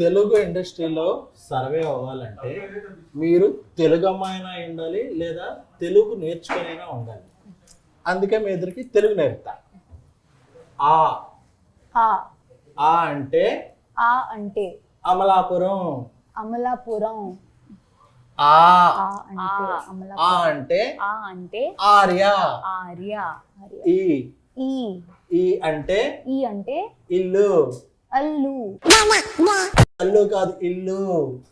తెలుగు ఇండస్ట్రీలో సర్వే అవ్వాలంటే మీరు తెలుగు అమ్మాయినా ఉండాలి లేదా తెలుగు నేర్చుకునైనా ఉండాలి. అందుకే మీ ఇద్దరికి తెలుగు నేర్పుతా. ఆ ఆ ఆ అంటే ఆ అంటే అమలాపురం. అమలాపురం. ఆ ఆ అంటే ఆ అమలాపురం. అంటే ఆ అంటే ఆర్య. ఆర్య. ఈ ఈ ఈ అంటే ఈ అంటే ఇల్లు. అల్లు. అల్లు కాదు, ఇల్లు.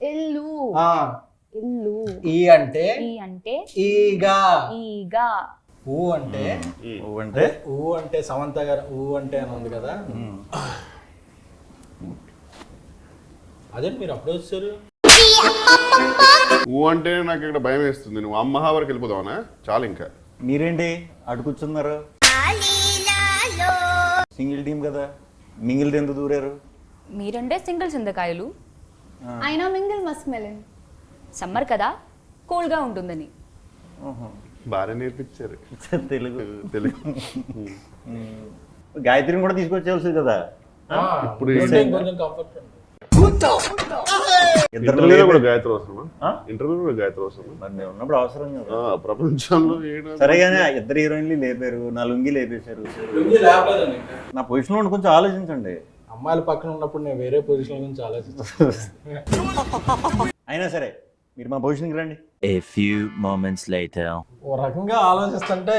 ఇల్లు. ఆ ఇల్లు. ఈ అంటే ఈ అంటే ఈగా. ఈగా. ఊ అంటే ఊ అంటే సమంత గారు ఊ అంటే అని ఉంది కదా, అదే మీరు అప్పుడు వచ్చారు. ఊ అంటే నాకు ఇక్కడ భయం వేస్తుంది. నువ్వు అమ్మహా వరకు వెళ్ళిపోదావనా? చాలు ఇంకా. మీరేంటి అటు కూర్చున్నారు? సింగిల్ టీం కదా, మింగిల్ ఎందుకు దూరారు? మీరంటే సింగిల్ చింతకాయలు, అయినా మింగిల్ మస్క్ మెలన్. సమ్మర్ కదా కూల్గా ఉంటుందని. బాగా నేర్పించారు తెలుగు. తెలుగు. గాయత్రిని కూడా తీసుకొచ్చేవాల్సింది కదా. ఇప్పుడు కొంచెం కంఫర్ట్ ఉంది. ఇంటర్వ్యూలో కూడా గాయత్రి అవసరమా? ఇంటర్వ్యూలో కూడా గాయత్రి అవసరమా? మరి నేను ఉన్నప్పుడు అవసరం కదా. ప్రపంచంలో సరేగానే ఇద్దరు హీరోయిన్లు లేపారు, నా లుంగి లేపేశారు. నా పొజిషన్ లో కొంచెం ఆలోచించండి. అమ్మాయిల పక్కన ఉన్నప్పుడు నేను వేరే పొజిషన్ గురించి ఆలోచిస్తాను. అయినా సరే మీరు మా పొజిషన్కి రండి. A few moments later. ఓ రకంగా ఆలోచిస్తుంటే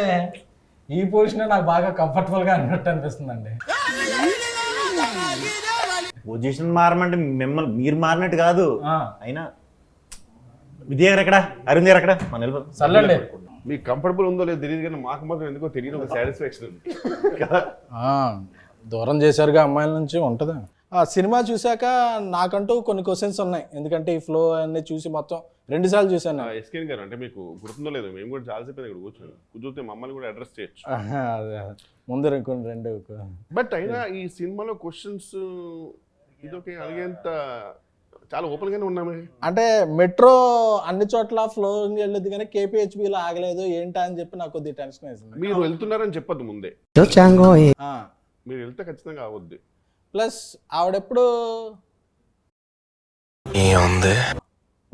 ఈ పొజిషన్ నాకు బాగా కంఫర్టబుల్ గా అన్నట్టు అనిపిస్తుందండి. పొజిషన్ మారమంటే మిమ్మల్ని మీరు మారినట్టు కాదు. అయినా విద్య గారు ఎక్కడ, అరుణ్ గారు ఎక్కడ? మన సర్లేండి. మీకు కంఫర్టబుల్ ఉందో లేదో తెలియదు కానీ మాకు మాత్రం ఎందుకో తెలియదు ఒక సాటిస్ఫాక్షన్. దూరం చేశారుగా అమ్మాయిల నుంచి ఉంటుందా? ఆ సినిమా చూశాక నాకంటూ కొన్ని క్వశ్చన్స్ ఉన్నాయి, ఎందుకంటే ఈ ఫ్లో అన్ని చూసి మొత్తం 2 సార్లు చూశాను. ఎస్కేన్ గారు అంటే మీకు గుర్తుందో లేదో, మేము కూడా చాలాసేపు ఇక్కడ కూర్చొని మమ్మల్ని కూడా అడ్రస్ చేయొచ్చు. ముందు 2 బట్ అయినా ఈ సినిమాలో క్వశ్చన్స్ ఇదొక అడిగేంత చాలా ఓపెన్ గానే ఉన్నామే. అంటే మెట్రో అన్ని చోట్ల ఫ్లోరింగ్ వెళ్ళదు కానీ కేపీహెచ్బిలో ఆగలేదు ఏంటా అని చెప్పి నాకు కొద్దిగా టెన్షన్ వేసింది. మీరు వెళ్తున్నారని చెప్పద్దు ముందే, మీరు వెళ్తే ఖచ్చితంగా అవద్దు. ప్లస్ ఆవిడెప్పుడు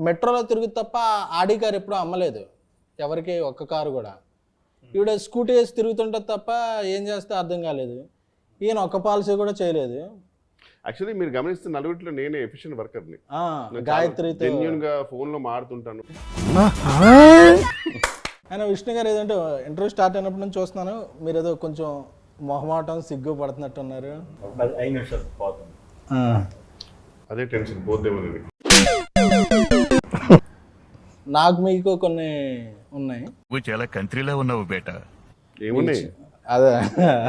మెట్రోలో తిరుగుతు తప్ప ఆడి కారు ఎప్పుడు అమ్మలేదు ఎవరికి, ఒక్క కారు కూడా. ఈవిడ స్కూటీ వేసి తిరుగుతుంటే తప్ప ఏం చేస్తే అర్థం కాలేదు. ఈయన ఒక్క పాలసీ కూడా చేయలేదు. యాక్చువల్లీ మీరు గమనిస్తే నలుగురిలో నేనే ఎఫిషియెంట్ వర్కర్ని. గాయత్రితో జెన్యూన్ గా ఫోన్ లో మాడుతుంటాను. ఆయన విష్ణు గారు ఏదంటే ఇంటర్వ్యూ స్టార్ట్ అయినప్పటి నుంచి చూస్తున్నాను, మీరు ఏదో కొంచెం మొహమాటం సిగ్గు పడుతున్నట్టున్నారు. 5 నిమిషాలు పోతుంది. అదే టెన్షన్ పోద్దేమో. నాకు మీకు కొన్ని ఉన్నాయి. చాలా కంట్రీలో ఉన్నావు బేటా. ఏమున్నాయి? అదే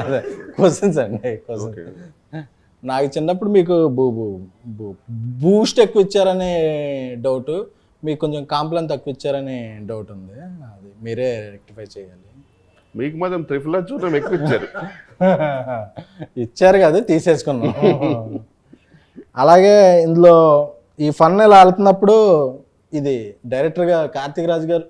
అదే క్వశ్చన్స్ అండి. క్వశ్చన్ నాకు చిన్నప్పుడు మీకు బూస్ట్ ఎక్కువ ఇచ్చారనే డౌట్, మీకు కొంచెం కాంప్లైన్ తక్కువ ఇచ్చారనే డౌట్ ఉంది. అది మీరే రెక్టిఫై చేయాలి. మీకు మాత్రం త్రిఫుల్ చూడడం ఎక్కువ ఇచ్చారు. ఇచ్చారు కదా, తీసేసుకున్నాం. అలాగే ఇందులో ఈ ఫన్ ఇలా వెళ్తున్నప్పుడు ఇది డైరెక్టర్గా కార్తీక్ రాజు గారు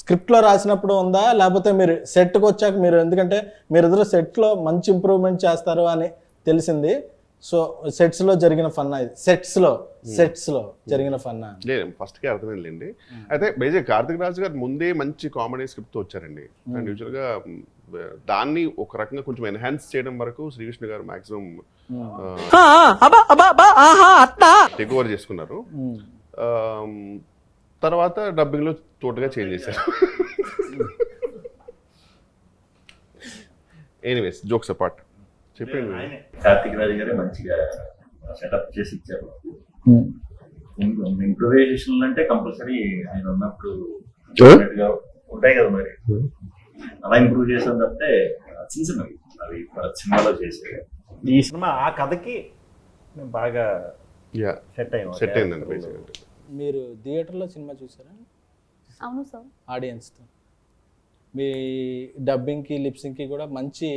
స్క్రిప్ట్లో రాసినప్పుడు ఉందా, లేకపోతే మీరు సెట్కి వచ్చాక మీరు, ఎందుకంటే మీరిద్దరు సెట్లో మంచి ఇంప్రూవ్మెంట్ చేస్తారు అని తెలిసింది. సో సెట్స్లో జరిగిన ఫన్నా ఇది? సెట్స్లో జరిగిన ఫన్నా? లేదు, ఫస్ట్కే అర్థమైందండి. అయితే బేజే కార్తీక్ రాజు గారు ముందే మంచి కామెడీ స్క్రిప్ట్తో వచ్చారండి. అండ్ యూజువల్గా దాన్ని ఒక రకంగా కొంచెం ఎన్హాన్స్ చేయడం వరకు శ్రీకృష్ణ గారు మాక్సిమం టేక్ ఓవర్ చేసుకున్నారు. తర్వాత డబ్బింగ్లో టోటల్గా చేంజ్ చేశారు. ఎనీవేస్, జోక్స్ అపార్ట్, చెప్పండి. కార్తీక్ రాజు గారే మంచిగా సెటప్ చేసి ఇచ్చారు. ఇంప్రూవైజేషన్ అంటే కంపల్సరీ ఆయన ఉన్నప్పుడు ఉంటాయి కదా, మరి అలా ఇంప్రూవ్ చేసాం తప్పితే చిన్న చిన్నవి అవి సినిమాలో చేసే. ఈ సినిమా ఆ కథకి బాగా సెట్ అయిందండి. మీరు థియేటర్లో సినిమా చూసారా? అవును సార్. ఆడియన్స్తో మీ డబ్బింగ్కి లిప్సింగ్కి కూడా మంచి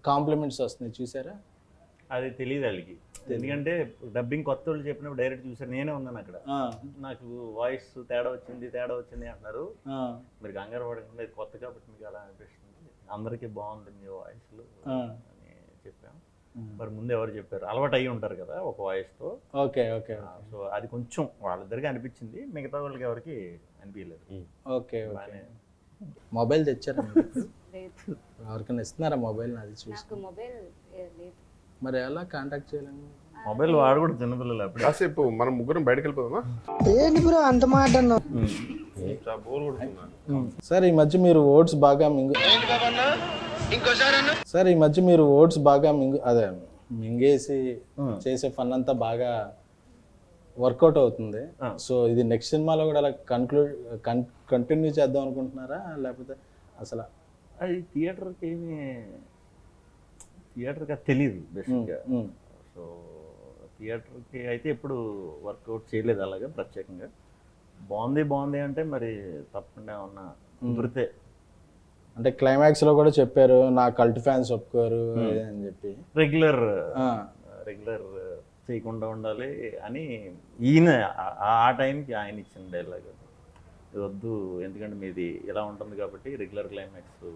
కాంప్లిమెంట్స్ వస్తున్నాయి, చూసారా? అది తెలియదు వాళ్ళకి, ఎందుకంటే డబ్బింగ్ కొత్త వాళ్ళు చెప్పినప్పుడు డైరెక్ట్ చూసారు. నేనే ఉన్నాను అక్కడ. నాకు వాయిస్ తేడా వచ్చింది అంటున్నారు. మీరు కంగారు పడకండి, కొత్త కాబట్టి మీకు అలా అనిపిస్తుంది, అందరికీ బాగుంది మీ వాయిస్లు అని చెప్పాం. మరి ముందు ఎవరు చెప్పారు, అలవాటు అయ్యి ఉంటారు కదా ఒక వాయిస్తో. ఓకే ఓకే సో అది కొంచెం వాళ్ళిద్దరికి అనిపించింది, మిగతా వాళ్ళకి ఎవరికి అనిపించలేదు. Okay okay. బాగానే. మొబైల్ తెచ్చారా లేదు, ఎవరికైనా ఇస్తున్నారా మొబైల్? అది చూసి నాకు మొబైల్ లేదు. మరి ఎలా కాంటాక్ట్ చేయాలండి? మొబైల్ వాడు కూడా చిన్నపిల్లలు అప్పుడే. కాసేపు మనం ముగ్గురం బయటకు వెళ్ళిపోదామా? చాలా బోర్ కొడుతున్నా. సార్ ఈ మధ్య మీరు ఓట్స్ బాగా సార్ ఈ మధ్య మీరు ఓట్స్ బాగా అదే మింగేసి చేసే ఫన్ అంతా బాగా వర్కౌట్ అవుతుంది. సో ఇది నెక్స్ట్ సినిమాలో కూడా అలా కంటిన్యూ చేద్దాం అనుకుంటున్నారా, లేకపోతే అసలు? అది థియేటర్కి తెలియదు బేసిక్గా. సో థియేటర్కి అయితే ఎప్పుడు వర్కౌట్ చేయలేదు అలాగే ప్రత్యేకంగా. బాగుంది అంటే మరి తప్పకుండా ఏమన్నా కుదిరితే. అంటే క్లైమాక్స్ లో కూడా చెప్పారు నా కల్ట్ ఫ్యాన్స్ ఒప్పుకోరు అని చెప్పి. రెగ్యులర్ చేయకుండా ఉండాలి అని ఈయన ఆ టైంకి ఆయన ఇచ్చిన డైలాగ్. ఇది వద్దు, ఎందుకంటే మీది ఇలా ఉంటుంది కాబట్టి రెగ్యులర్ క్లైమాక్స్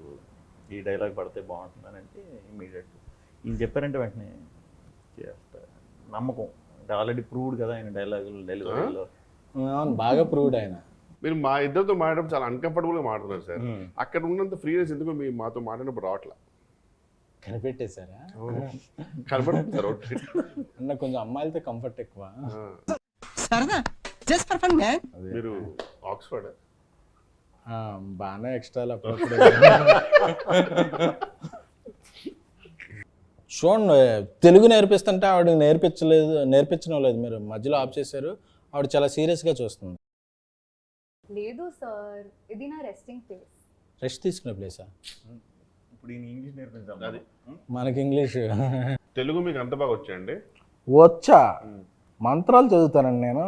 ఈ డైలాగ్ పడితే బాగుంటుందని అంటే ఇమీడియట్ ఈయన చెప్పారంటే వెంటనే చేస్తా. నమ్మకం అంటే ఆల్రెడీ ప్రూవ్డ్ కదా ఆయన డైలాగులు డెలివరీలో. బాగా ప్రూవ్డ్ ఆయన. మీరు మా ఇద్దరితో మాట్లాడడం చాలా అన్కంఫర్టబుల్గా మాట్లాడుతున్నారు సార్. అక్కడ ఉన్నంత ఫ్రీనెస్ ఎందుకు మీ మాతో మాట్లాడినప్పుడు రావట్లా? కనిపెట్టేశారా? కనపడుతుంది సార్ అన్న కొంచెం అమ్మాయిలతో కంఫర్ట్ ఎక్కువ. మీరు ఆక్స్ఫర్డ్ బాగానే ఎక్స్ట్రాలు అప్పుడప్పుడు. చూడండి తెలుగు నేర్పిస్తుంటే ఆవిడ నేర్పించడం లేదు, మీరు మధ్యలో ఆఫ్ చేశారు. ఆవిడ చాలా సీరియస్గా చూస్తుంది. లేదు సార్, ఇది నా రెస్టింగ్ ప్లేస్. రెస్ట్ తీసుకునే ప్లేసా? ఇప్పుడు ఈయన ఇంగ్లీష్ నేర్పించాం. అది మనకి ఇంగ్లీష్ తెలుగు మీకు అంత బాగా వచ్చాయండి? వచ్చా, మంత్రాలు చదువుతానండి నేను.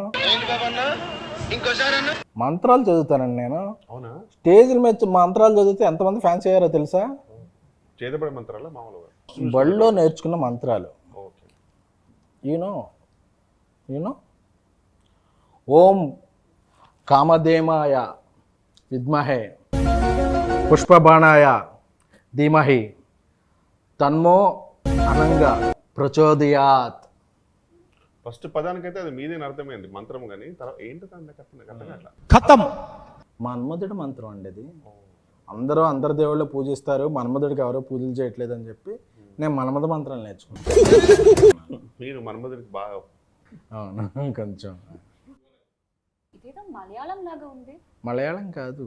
మంత్రాలు చదువుతానండి నేను. అవునా? స్టేజ్ల మీద మంత్రాలు చదివితే ఎంతమంది ఫ్యాన్స్ అయ్యారో తెలుసా? చేతబడే మంత్రాలా మామూలుగా? బడిలో నేర్చుకున్న మంత్రాలు. ఓకే. యూనో ఓం కామధేమాయ విద్మహే పుష్పబాణాయ ధీమహి తన్మో అనంగ ప్రచోదయాత్. ఫస్ట్ పదానికైతే అది మీదేని అర్థమైంది మంత్రం, కానీ తర్వాత ఏంటో ఖతం. మన్మధుడి మంత్రం అండి అది. అందరు దేవుళ్ళు పూజిస్తారు, మన్మధుడికి ఎవరో పూజలు చేయట్లేదు అని చెప్పి నేను మన్మధ మంత్రాలు నేర్చుకున్నాను. మీరు మన్మధుడికి బాగా. అవును, కొంచెం. ఇదేదో మలయాళం లాగా ఉంది. మలయాళం కాదు,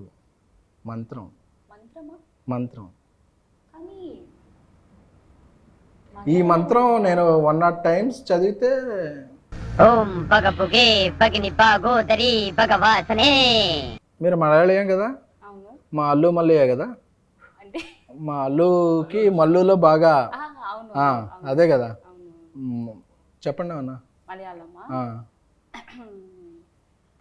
మంత్రం. మంత్రమా? మంత్రం. కానీ ఈ మంత్రం నేను 100 times చదివితే. ఓం పగపుగే పగిని పాగోదరి భగవాసనే. మీరు మలయాళీయం కదా? అవును. మా అల్లు మల్లయ్య కదా? అంటే మా అల్లుకి మల్లులో బాగా. అవును, అదే కదా. అవును. చెప్పండి అన్న. മലയാളമാ?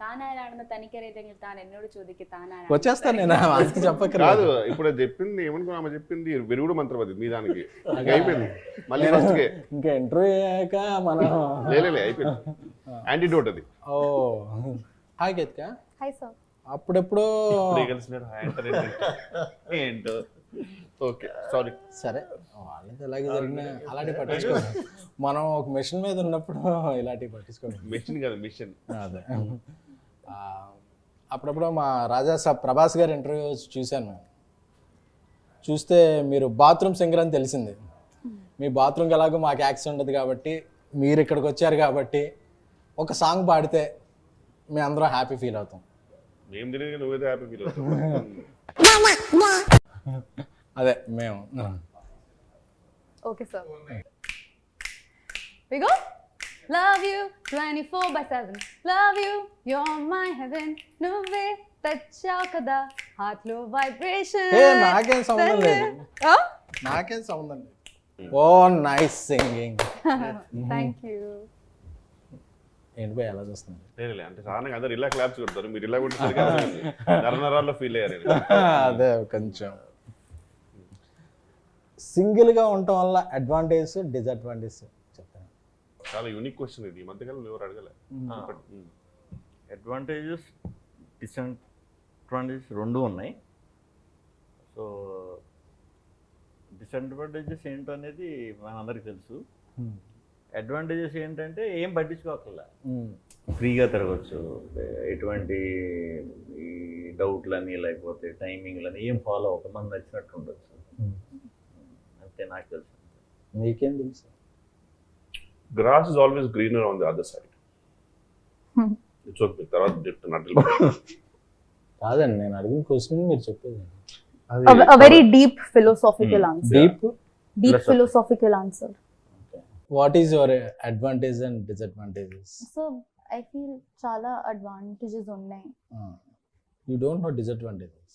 താനാരാണെന്ന് തനിക്കറിയില്ലെങ്കിൽ താൻ എന്നോട് ചോദിക്ക്. താനാരാണ്? వచ్చేస్తాను నేను, అది చెప్పకరా. కాదు, ఇప్పుడు అది చెప్పింది ఏమనుకున్నా, ఆమె చెప్పింది విరుగుడు మంత్రం అది మీ దానికి. అయిపోయింది మళ్ళీ ఫస్ట్కే. ఇంకా ఇంటర్వ్యూ అయ్యాక మనం లేలే అయిపోయింది. యాంటీడోట్ అది. Oh hi Ketika. Hi sir. అప్పుడెప్పుడు ఏంటో. Okay sorry. సరే, వాళ్ళది ఎలాగే జరిగినా అలాంటివి పట్టించుకోండి. మనం ఒక మిషన్ మీద ఉన్నప్పుడు ఇలాంటివి పట్టించుకోండి. మిషన్ కాదు మిషన్. అదే అప్పుడప్పుడు మా రాజా సాబ్ ప్రభాస్ గారి ఇంటర్వ్యూ చూశాను మేము. చూస్తే మీరు బాత్రూమ్ సింగర్ అని తెలిసింది. మీ బాత్రూమ్కి ఎలాగో మాకు యాక్సెస్ ఉండదు కాబట్టి, మీరు ఇక్కడికి వచ్చారు కాబట్టి ఒక సాంగ్ పాడితే మేము అందరం హ్యాపీ ఫీల్ అవుతాం. మేము తెలియదు, నువ్వేదో హ్యాపీ ఫీల్ అవుతావు. అదే మేము. Okay sir. We go. Love you 24/7. Love you, you're my heaven. నువ్వే తెచ్చావు కదా హార్ట్ లో వైబ్రేషన్. నాకేం సంబంధం లేదు, నాకేం సంబంధం లేదు. ఓ నైస్ సింగింగ్. Thank you. ఏంటి పోయి ఎలా చూస్తుంది? లేలే అంటే సాధారణంగా అందరు ఇలా క్లాప్స్ కొడతారు, మీరు ఇలా కొట్టేసరికి నరనరాల్లో ఫీల్ అయ్యారు. అదే కొంచెం సింగిల్గా ఉండటం వల్ల అడ్వాంటేజ్ డిసడ్వాంటేజ్ చెప్తాను. చాలా యూనిక్ క్వశ్చన్ ఇది, ఈ మధ్యకాలంలో ఎవరు అడగలే. అడ్వాంటేజెస్ డిసడ్వాంటేజెస్ రెండు ఉన్నాయి. సో డిసడ్వాంటేజెస్ ఏంటనేది మనందరికీ తెలుసు. అడ్వాంటేజెస్ ఏంటంటే ఏం పట్టించుకోకల్లా, ఫ్రీగా తిరగచ్చు, ఎటువంటి ఈ డౌట్లని లేకపోతే టైమింగ్లని ఏం ఫాలో అవ్వక మనం నచ్చినట్టు ఉండొచ్చు. అంతే నాకు తెలుసు. మీకేం తెలుసు? Grass is always greener on the other side. It's okay. తర్వాత చెప్తున్నట్టు కాదండి, నేను అడిగిన క్వశ్చన్ మీరు చెప్పేది. A very deep philosophical answer. Deep Philosophical answer. What is your advantage and disadvantages? So I feel చాలా advantages ఉన్నాయి. You don't know disadvantages.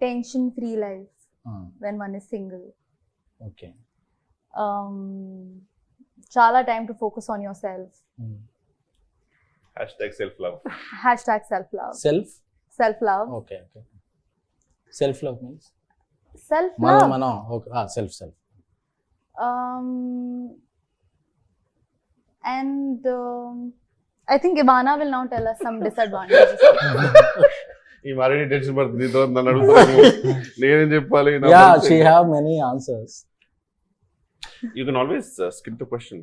Tension free life when one is single. Okay. చాలా time to focus on yourself. #self love. #self love. Self love. Okay. Okay. Self love means Self మనం love. మనం okay. Self And I think Ivana will now tell us some disadvantages. ఈ మరీ tension పడుతుంది. నీతో నన్ను అడుగుతాను, నేనేం చెప్పాలి? Yeah, she have many answers. You can always skip the question.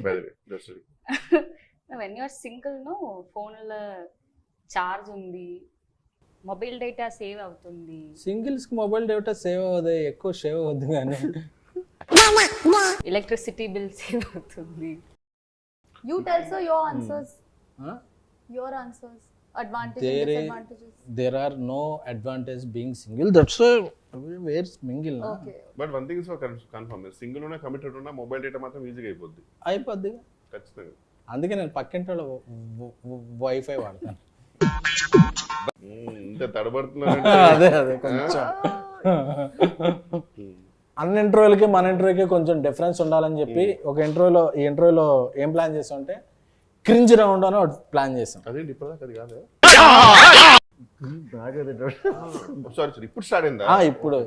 By the way, just when you're single no ఫోన్లో charge ఉంది, మొబైల్ డేటా సేవ్ అవుతుంది. సింగిల్స్ కి మొబైల్ డేటా సేవ్ అవ్వదు, ఎక్కువ సేవ్ అవ్వద్దు కానీ ఎలక్ట్రిసిటీ బిల్ సేవ్ అవుతుంది. You tell sir your answers. Your answers. Advantages and disadvantages. there are no advantage being single. That's why we're single. Okay. But one thing is confirm, single ఉన్నా committed ఉన్నా mobile data మాత్రం ఈజీగా అయిపోద్ది. అయిపోద్ది. ఖచ్చితంగా. అందుకే నేను పక్కింటి వాళ్ళ వైఫై వాడతాను. ఇంత తడబడుతున్నాను. అదే కొంచెం అన్ని ఇంటర్వ్యూలకి మన ఇంటర్వ్యూకి కొంచెం డిఫరెన్స్ ఉండాలని చెప్పి ఒక ఈ ఇంటర్వ్యూలో ఏం ప్లాన్ చేసాం అంటే క్రింజ్ రౌండ్ అని ఒకటి ప్లాన్ చేసాం. అదేంటి ఇప్పుడు అది కాదు. సారీ ఇప్పుడు స్టార్ట్ అయిందా? ఇప్పుడు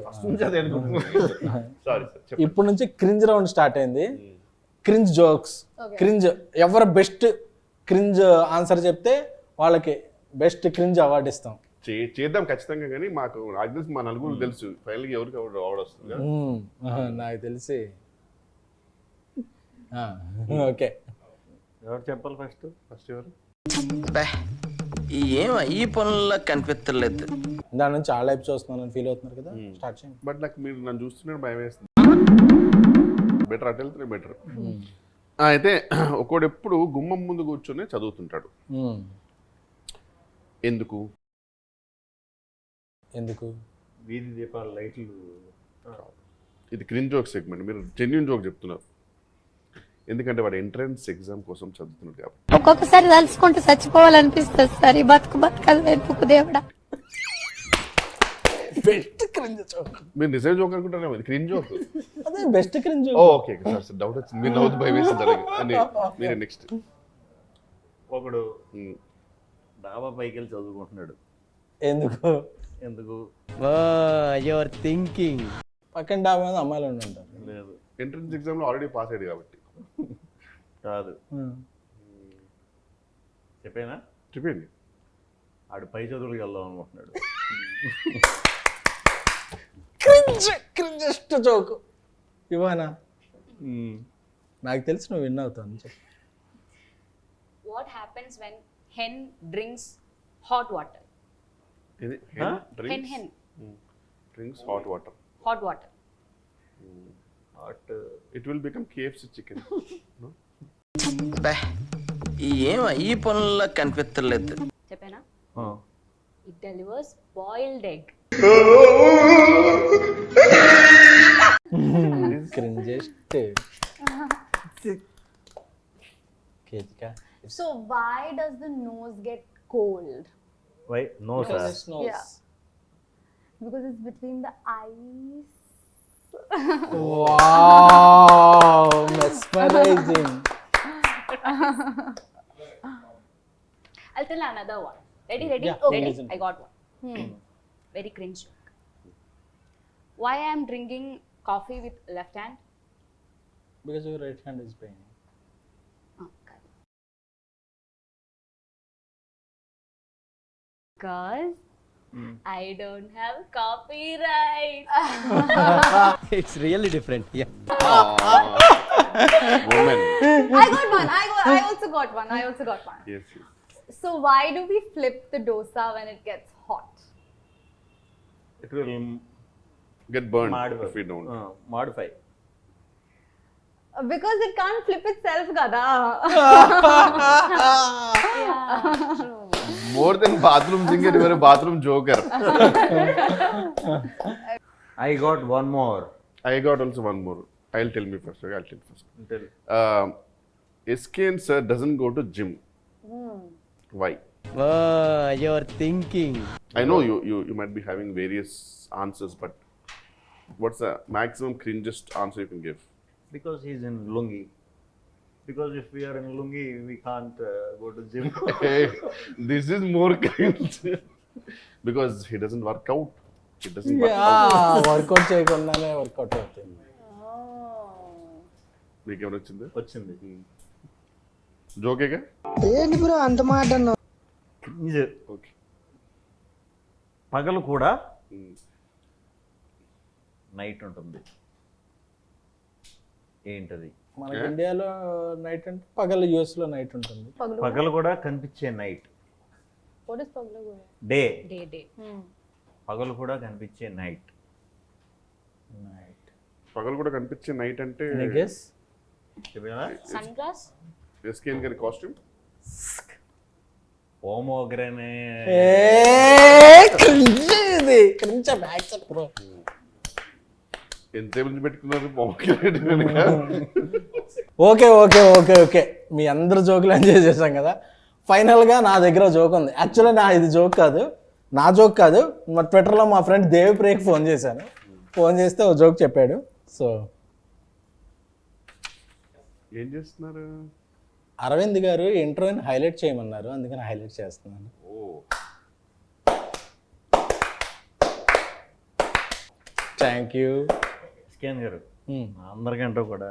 సారీ ఇప్పుడు నుంచి క్రింజ్ రౌండ్ స్టార్ట్ అయింది. క్రింజ్ జోక్స్, క్రింజ్ ఎవరు బెస్ట్ క్రింజ్ ఆన్సర్ చెప్తే వాళ్ళకి బెస్ట్ క్రింజ్ అవార్డు ఇస్తాం. చేద్దాం ఖచ్చితంగా. కానీ మాకు నాకు తెలిసి మా నలుగురు తెలుసు ఫైనల్గా ఎవరికి అవార్డు వస్తుంది. నాకు తెలిసి ఓకే. ఎవరు చెప్పాలి ఫస్ట్? ఎవరు? ఈ పనుల్లో కనిపించలేదు. దాని నుంచి ఆ లైఫ్ చూస్తున్నాను ఫీల్ అవుతున్నారు కదా, స్టార్ట్ చేయండి. బట్ నాకు మీరు నన్ను చూస్తున్నారు భయం వేస్తుంది. బెటర్ అటు వెళ్తే బెటర్. అయితే ఒకడు ఎప్పుడు గుమ్మం ముందు కూర్చొని చదువుతుంటాడు. ఎందుకు? వీధి దీపాల లైట్లు. ఇది క్రింజ్ జోక్ సెగ్మెంట్, మీరు జెన్యూన్ జోక్ చెప్తున్నారు. ఎందుకంటే వాడు ఎంట్రన్స్ ఎగ్జామ్ కోసం చదువుతున్నాడు కాబట్టి. ఒక్కొక్కసారి తలుచుకుంటూ చచ్చిపోవాలనిపిస్తుంది సార్. ఈ బతుకలు వెతుకు దేవుడా. Best cringe joke. మీరు నిజం జోక్ అనుకుంటారా? ఇది క్రింజ్ జోక్. అదే best cringe joke. Okay sir, doubt వచ్చింది. మీరు నవ్వుతూ భయం వేసింది. మీరు నెక్స్ట్. ఒకడు డాబా పైకి వెళ్ళి చదువుకుంటున్నాడు. ఎందుకు? Your thinking. పక్కన డాబా మీద అమ్మాయిలు ఉంటారు. లేదు, ఎంట్రన్స్ ఎగ్జామ్ లో ఆల్రెడీ పాస్ అయ్యాడు కాబట్టి. కాదు, చెప్పండి. ఆడు పై చదువులకు వెళ్దాం అనుకుంటున్నాడు. క్రింజెస్ట్ జోక్ ఇవానా? నాకు తెలిసి నువ్వు విన్ అవుతావు చెప్పు. What happens when hen drinks hot water? Hen drinks hot water. It will become KFC chicken. No? ఈ పనుల్లో కనిపించలేదు. చెప్పేనా? It delivers boiled egg. Cringiest. So why does the nose get cold? Why? No, sir. Yeah. Because it's between the eyes. Wow, mesmerizing. I'll tell another one. Ready? Yeah, Okay. listen. I got one. Very cringe joke. Why I am drinking coffee with left hand? Because your right hand is paining. Because I don't have copyright. It's really different Woman. I got one. I also got one. Yes, yes. So why do we flip the dosa when it gets hot? It will Get burned modify. if we don't. Modify. Because it can't flip itself, gada. More than bathroom singer, you are a bathroom joker. I got one more. I got also one more. I'll tell me first. Okay, I'll tell you first. Tell. SKN sir doesn't go to gym. Why? Your thinking I know you might be having various answers, but what's the maximum cringest answer you can give? Because he's in lungi. Because if we are in lungi, we can't go to gym. Hey, this is more cringe. Because he doesn't work out. He doesn't work out. Workout చేయకుండానే workout అవుతుంది. మీకు ఏమైనా వచ్చింది? వచ్చింది. జోకేగా? Cringe. Okay. పగలు కూడా night ఉంటుంది. ఏంటది? మనకి ఇండియాలో నైట్ అంటే పగలు, యూఎస్ లో నైట్ ఉంటుంది. పగలు కూడా కనిపించే night. What is pagla gora? Day. Day. పగలు కూడా కనిపించే నైట్. పగలు కూడా కనిపించే నైట్ అంటే గెస్ Sunglass? SKN గారి కాస్ట్యూమ్. పోమోగ్రనే. ఇది క్రింజ్ బ్యాక్ బ్రో. ఎంతసేపు నుంచి పెట్టుకున్నారు పొమగ్రనేట్ వెనక? ఓకే మీ అందరు జోకులు ఎంజాయ్ చేశాం కదా. ఫైనల్గా నా దగ్గర జోక్ ఉంది. యాక్చువల్లీ ఇది జోక్ కాదు, నా జోక్ కాదు. మా ట్విట్టర్లో మా ఫ్రెండ్ దేవిప్రియకి ఫోన్ చేశాను. ఫోన్ చేస్తే ఓ జోక్ చెప్పాడు. సో ఏం చేస్తున్నారు? అరవింద్ గారు ఇంట్రోని హైలైట్ చేయమన్నారు, అందుకని హైలైట్ చేస్తున్నాను. థ్యాంక్ యూ స్కాన్ గారు. అందరికంటే కూడా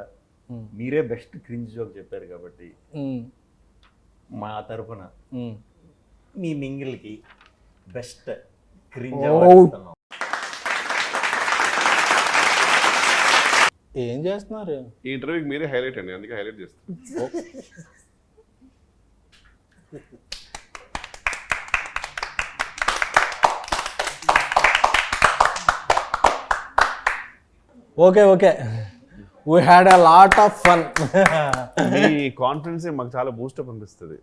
మీరే బెస్ట్ క్రింజ్ జోక్ చెప్పారు కాబట్టి మా తరపున మీ మింగిల్కి బెస్ట్ క్రింజ్ ఇస్తున్నాం. ఏం చేస్తున్నారు? ఈ ఇంటర్వ్యూకి మీరే హైలైట్ అండి, అందుకే హైలైట్ చేస్తాను. Okay we had a lot of fun. Me confidence మాకు చాలా బూస్టప్ అనిపిస్తుంది.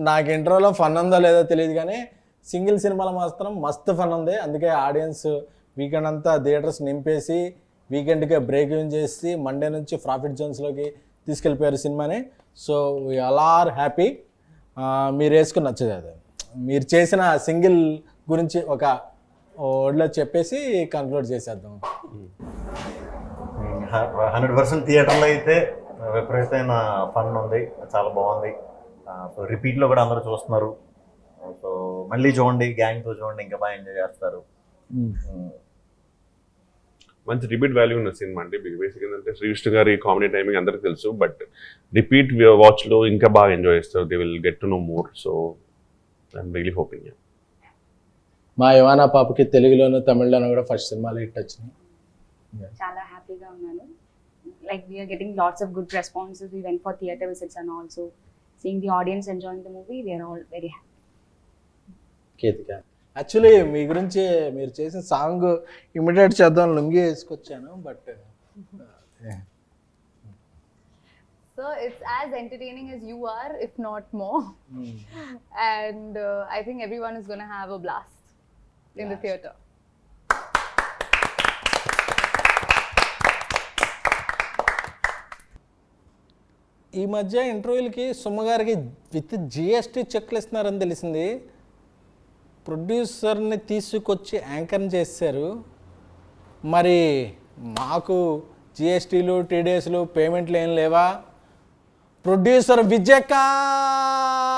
నాకు ఇంట్రోలో ఫన్ ఉందో లేదో తెలియదు కానీ సింగిల్ సినిమాలో మాత్రం మస్తు ఫన్ ఉంది. అందుకే ఆడియన్స్ వీకెండ్ అంతా థియేటర్స్ నింపేసి వీకెండ్కే బ్రేక్ ఇన్ చేసి మండే నుంచి ప్రాఫిట్ జోన్స్లోకి తీసుకెళ్ళిపోయారు సినిమాని. So we all are happy. మీరు వేసుకుని నచ్చదు అది. మీరు చేసిన సింగిల్ గురించి ఒక వర్డ్లో చెప్పేసి కన్క్లూడ్ చేసేద్దాం. 100% థియేటర్లో అయితే విపరీతమైన ఫన్ ఉంది, చాలా బాగుంది. సో రిపీట్లో కూడా అందరూ చూస్తున్నారు. సో మళ్ళీ చూడండి, గ్యాంగ్తో చూడండి, ఇంకా బాగా ఎంజాయ్ చేస్తారు. మంచి రిపీట్ వాల్యూ ఉన్న సినిమా అండి. బేసిక్ ఏంటంటే శ్రీ విష్ణు గారి కామెడీ టైమింగ్ అందరికీ తెలుసు, బట్ రిపీట్ వాచ్లో ఇంకా బాగా ఎంజాయ్ చేస్తారు. They will get to know more. So I'm really hoping. మా యువానా పాపకి తెలుగులోను తమిళ్లోను కూడా ఫస్ట్ సినిమాలు హిట్ వచ్చినాయి. చాలా హ్యాపీగా ఉన్నాను. Like we are getting lots of good responses. We went for theater visits and also seeing the audience enjoying the movie. We are all very happy. Ketika, actually మీ గురించి మీరు చేసిన సాంగ్ ఇమిడియేట్ చేద్దాం లుంగి వేసుకొచ్చాను, but So it's as entertaining as you are, if not more. And I think everyone is going to have a blast in the theater. ఈ మధ్య ఇంటర్వ్యూలకి సుమ్మగారికి with GST చెక్లు ఇస్తున్నారని తెలిసింది. ప్రొడ్యూసర్ని తీసుకొచ్చి యాంకర్ని చేశారు. మరి మాకు జిఎస్టీలు టీడీఎస్లు పేమెంట్లు ఏం లేవా? ప్రొడ్యూసర్ విజయకాంత్